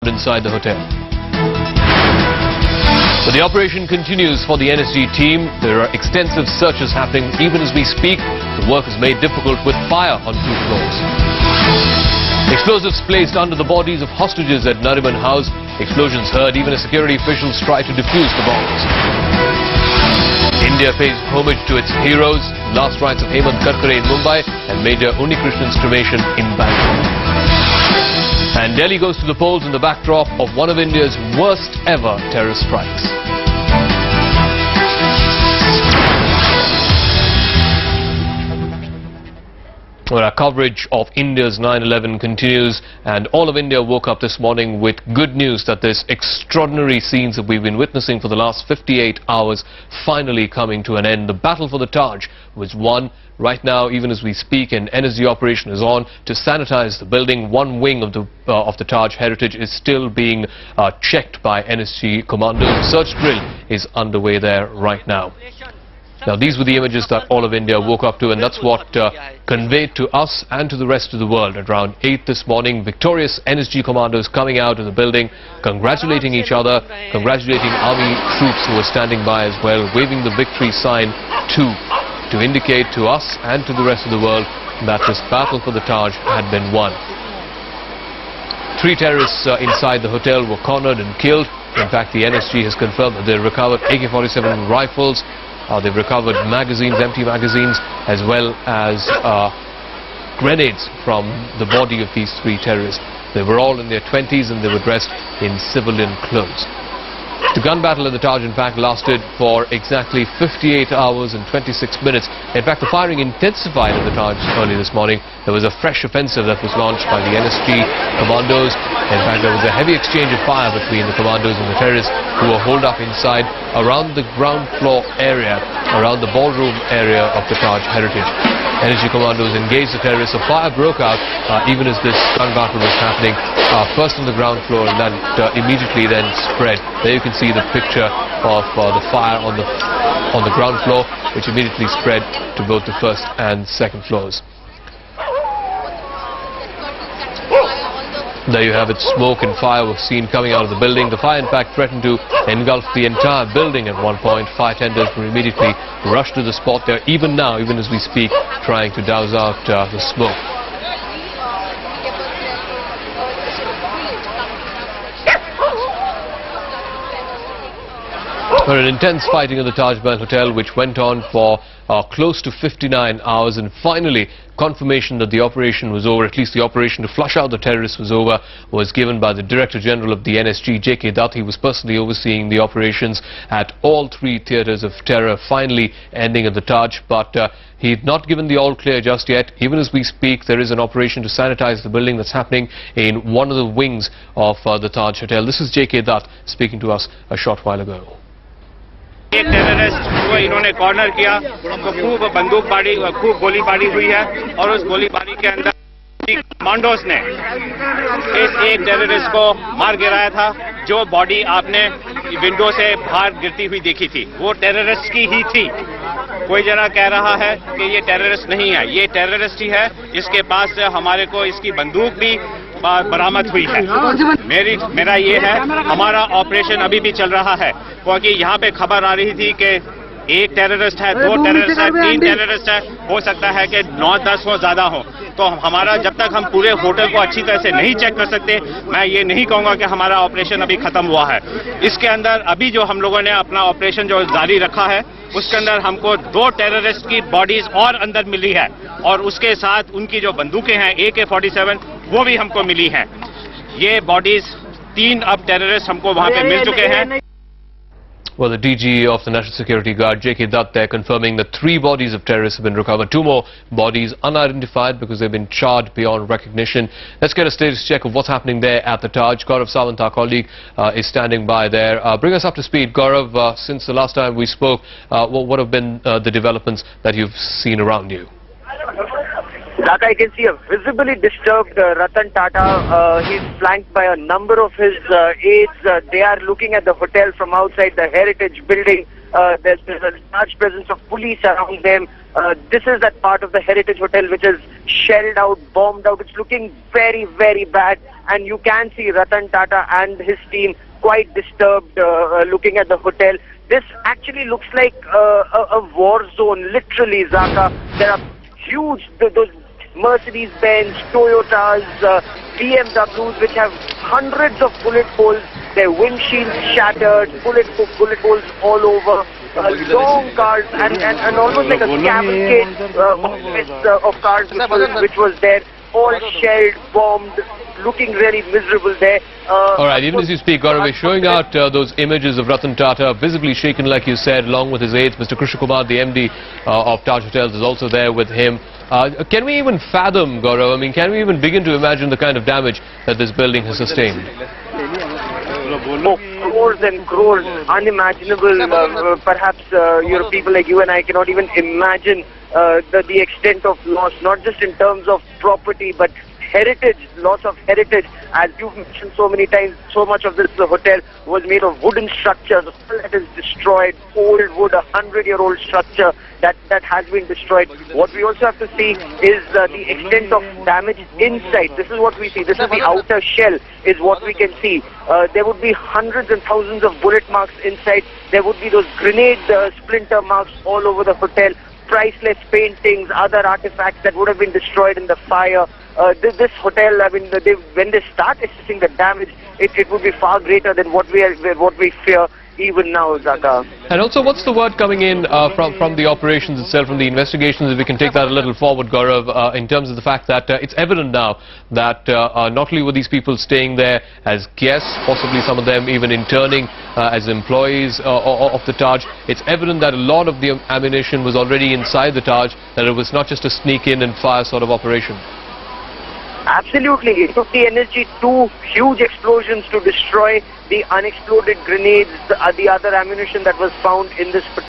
inside the hotel. But the operation continues for the NSG team. There are extensive searches happening even as we speak. The work is made difficult with fire on 2 floors. Explosives placed under the bodies of hostages at Nariman House. Explosions heard. Even as security officials try to defuse the bombs. India pays homage to its heroes. Last rites of Hemant Karkare in Mumbai and Major Unnikrishnan's cremation in Bangalore. And Delhi goes to the polls in the backdrop of one of India's worst ever terrorist strikes. Well, our coverage of India's 9/11 continues, and all of India woke up this morning with good news that this extraordinary scenes that we've been witnessing for the last 58 hours finally coming to an end. The battle for the Taj was won. Right now, even as we speak, an NSG operation is on to sanitize the building. One wing of the Taj heritage is still being checked by NSG commandos. The search drill is underway there right now. Now, these were the images that all of India woke up to, and that's what conveyed to us and to the rest of the world. At around 8 this morning, victorious NSG commandos coming out of the building, congratulating each other, congratulating army troops who were standing by as well, waving the victory sign to indicate to us and to the rest of the world that this battle for the Taj had been won. 3 terrorists inside the hotel were cornered and killed. In fact, the NSG has confirmed that they recovered AK-47 rifles. They've recovered magazines, empty magazines, as well as grenades from the body of these 3 terrorists. They were all in their 20s and they were dressed in civilian clothes. The gun battle at the Taj, in fact, lasted for exactly 58 hours and 26 minutes. In fact, the firing intensified at the Taj early this morning. There was a fresh offensive that was launched by the NSG commandos. In fact, there was a heavy exchange of fire between the commandos and the terrorists who were holed up inside around the ground floor area, around the ballroom area of the Taj heritage. NSG commandos engaged the terrorists. A fire broke out even as this gun battle was happening, first on the ground floor and then immediately then spread. There you can see the picture of the fire on the ground floor, which immediately spread to both the first and second floors. There you have it. Smoke and fire were seen coming out of the building. The fire, in fact, threatened to engulf the entire building at one point. Fire tenders were immediately rushed to the spot. They're even now, even as we speak, trying to douse out the smoke. But an intense fighting at the Taj Mahal Hotel, which went on for close to 59 hours, and finally confirmation that the operation was over, at least the operation to flush out the terrorists was over, was given by the Director General of the NSG, J.K. Dutt. He was personally overseeing the operations at all 3 theatres of terror, finally ending at the Taj. But he had not given the all clear just yet. Even as we speak, there is an operation to sanitize the building that's happening in one of the wings of the Taj Hotel. This is J.K. Dutt speaking to us a short while ago. एक terrorist को इन्होंने corner किया तो खूब बंदूकबारी खूब गोलीबारी हुई है और उस गोलीबारी के अंदर कमांडोज ने इस एक टेररिस्ट को मार गिराया था। जो बॉडी आपने विंडो से बाहर गिरती हुई देखी थी वो टेररिस्ट की ही थी। कोई जना कह रहा है कि ये टेररिस्ट नहीं है, ये टेररिस्ट ही है। इसके पास से हमारे को इसकी बंदूक भी बरामद हुई है। मेरा ये है, हमारा ऑपरेशन अभी भी चल रहा है, क्योंकि यहाँ पे खबर आ रही थी कि 1 टेररिस्ट है, 2 टेररिस्ट है, 3 टेररिस्ट है, हो सकता है कि 9-10 हो ज्यादा हो। तो हमारा जब तक हम पूरे होटल को अच्छी तरह से नहीं चेक कर सकते, मैं ये नहीं कहूंगा कि हमारा ऑपरेशन अभी खत्म हुआ है। इसके अंदर अभी जो हम लोगों ने अपना ऑपरेशन जो जारी रखा है, उसके अंदर हमको 2 टेररिस्ट की बॉडीज और अंदर मिली है और उसके साथ उनकी जो बंदूकें हैं AK-47 वो भी हमको मिली हैं। ये बॉडीज 3 अब टेररिस्ट हमको वहां पे मिल चुके हैं। Well, the DG of the National Security Guard, J.K. Dutt, there confirming that 3 bodies of terrorists have been recovered. 2 more bodies unidentified because they've been charred beyond recognition. Let's get a status check of what's happening there at the Taj. Gaurav Sawant, our colleague, is standing by there. Bring us up to speed, Gaurav. Since the last time we spoke, what have been the developments that you've seen around you? That I can see a visibly disturbed Ratan Tata. He's flanked by a number of his aides. They are looking at the hotel from outside the heritage building. There's a large presence of police around them. This is that part of the heritage hotel which is shelled out, bombed out. It's looking very, very bad. And you can see Ratan Tata and his team quite disturbed looking at the hotel. This actually looks like a war zone, literally, Zaka. There are huge, those Mercedes-Benz, Toyotas, BMWs, which have hundreds of bullet holes. Their windshields shattered, bullet holes all over. Long cars and almost like a cavalcade of cars which was there, all shelled, bombed, looking really miserable there. Alright, even as you speak, Gaurav is showing out those images of Ratan Tata, visibly shaken like you said, along with his aides. Mr. Krishna Kumar, the MD of Taj Hotels, is also there with him. Can we even fathom, Gaurav, I mean, can we even begin to imagine the kind of damage that this building has sustained? Oh, crores and crores, unimaginable. Perhaps people like you and I cannot even imagine the extent of loss, not just in terms of property, but heritage, loss of heritage. As you've mentioned so many times, so much of this hotel was made of wooden structures. All that is destroyed, old wood, 100-year-old structure that has been destroyed. What we also have to see is the extent of damage inside. This is what we see. This is the outer shell, is what we can see. There would be hundreds and thousands of bullet marks inside. There would be those grenade splinter marks all over the hotel. Priceless paintings, other artifacts that would have been destroyed in the fire. This hotel, I mean, when they start assessing the damage, it would be far greater than what we fear even now, Zaka. And also, what's the word coming in from the operations itself, from the investigations, if we can take that a little forward, Gaurav, in terms of the fact that it's evident now that not only were these people staying there as guests, possibly some of them even interning as employees of the Taj, it's evident that a lot of the ammunition was already inside the Taj, that it was not just a sneak in and fire sort of operation. Absolutely. It took the NSG 2 huge explosions to destroy the unexploded grenades, the other ammunition that was found in this